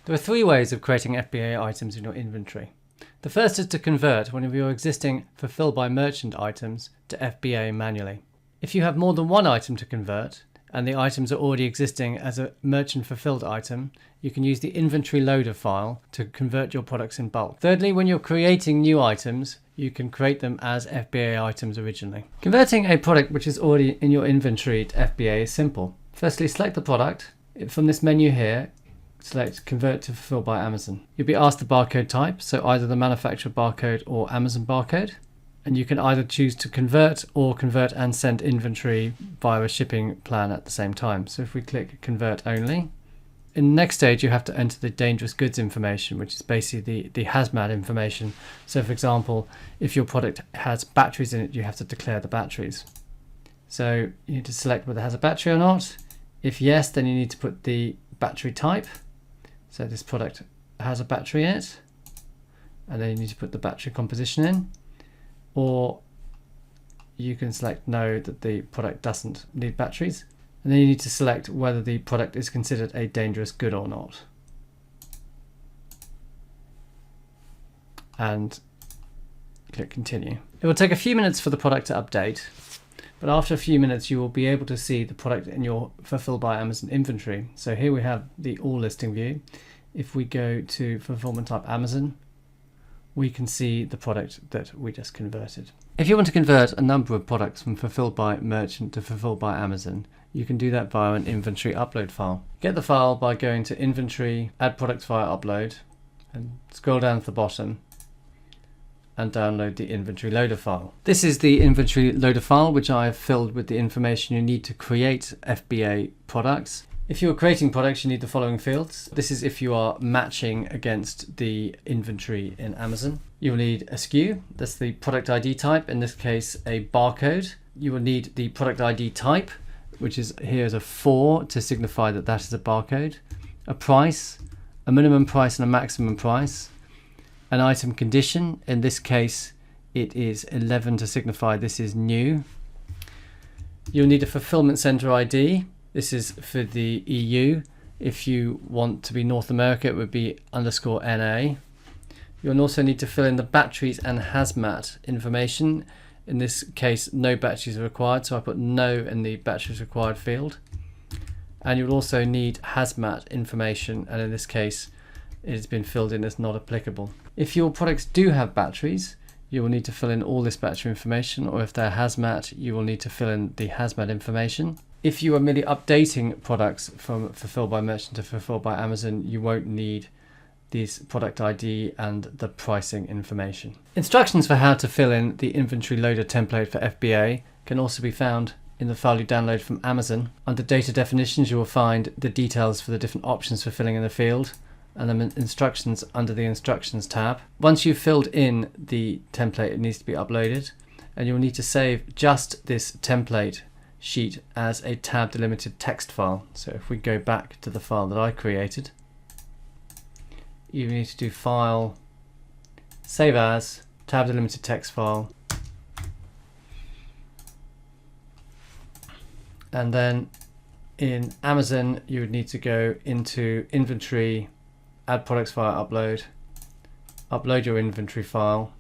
There are three ways of creating FBA items in your inventory. The first is to convert one of your existing Fulfill by Merchant items to FBA manually. If you have more than one item to convert, and the items are already existing as a merchant fulfilled item, you can use the inventory loader file to convert your products in bulk. Thirdly, when you're creating new items, you can create them as FBA items originally. Converting a product which is already in your inventory to FBA is simple. Firstly, select the product. From this menu here, select Convert to Fulfill by Amazon. You'll be asked the barcode type, so either the manufacturer barcode or Amazon barcode. And you can either choose to convert or convert and send inventory via a shipping plan at the same time. So if we click Convert Only, in the next stage you have to enter the dangerous goods information, which is basically the hazmat information. So for example, if your product has batteries in it, you have to declare the batteries. So you need to select whether it has a battery or not. If yes, then you need to put the battery type. So this product has a battery in it. And then you need to put the battery composition in. Or you can select no, that the product doesn't need batteries. And then you need to select whether the product is considered a dangerous good or not. And click continue. It will take a few minutes for the product to update, but after a few minutes you will be able to see the product in your Fulfill by Amazon inventory. So here we have the all listing view. If we go to fulfillment type Amazon, we can see the product that we just converted. If you want to convert a number of products from Fulfill by Merchant to Fulfill by Amazon, you can do that via an inventory upload file. Get the file by going to Inventory, Add Products via Upload, and scroll down to the bottom and download the inventory loader file. This is the inventory loader file, which I have filled with the information you need to create FBA products. If you are creating products, you need the following fields. This is if you are matching against the inventory in Amazon. You will need a SKU, that's the product ID type, in this case a barcode. You will need the product ID type, which is here as a 4 to signify that that is a barcode. A price, a minimum price and a maximum price. An item condition, in this case it is 11 to signify this is new. You'll need a fulfillment center ID. This is for the EU. If you want to be North America, it would be _NA. You'll also need to fill in the batteries and hazmat information. In this case, no batteries are required, so I put no in the batteries required field. And you'll also need hazmat information, and in this case, it has been filled in as not applicable. If your products do have batteries, you will need to fill in all this battery information, or if they're hazmat, you will need to fill in the hazmat information. If you are merely updating products from Fulfill by Merchant to Fulfill by Amazon, you won't need this product ID and the pricing information. Instructions for how to fill in the inventory loader template for FBA can also be found in the file you download from Amazon. Under data definitions, you will find the details for the different options for filling in the field, and then instructions under the instructions tab. Once you've filled in the template, it needs to be uploaded, and you'll need to save just this template sheet as a tab delimited text file. So if we go back to the file that I created, you need to do File, Save As, tab delimited text file, and then in Amazon you would need to go into Inventory, Add Products via Upload, upload your inventory file,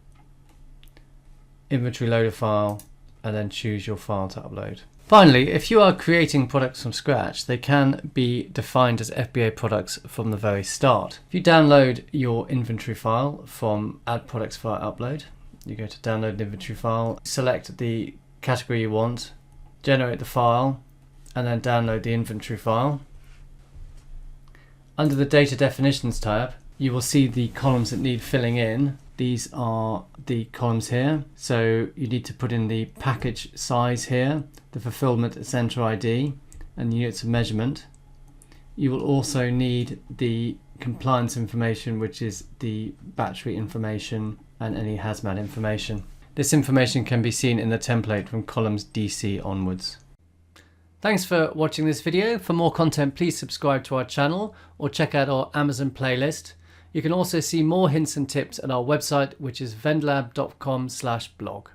inventory loader file, and then choose your file to upload. Finally, if you are creating products from scratch, they can be defined as FBA products from the very start. If you download your inventory file from Add Products via Upload, you go to Download an Inventory File, select the category you want, generate the file, and then download the inventory file. Under the Data Definitions tab, you will see the columns that need filling in. These are the columns here. So you need to put in the package size here, the fulfillment center ID, and the units of measurement. You will also need the compliance information, which is the battery information and any hazmat information. This information can be seen in the template from columns DC onwards. Thanks for watching this video. For more content, please subscribe to our channel or check out our Amazon playlist. You can also see more hints and tips at our website, which is vendlab.com/blog.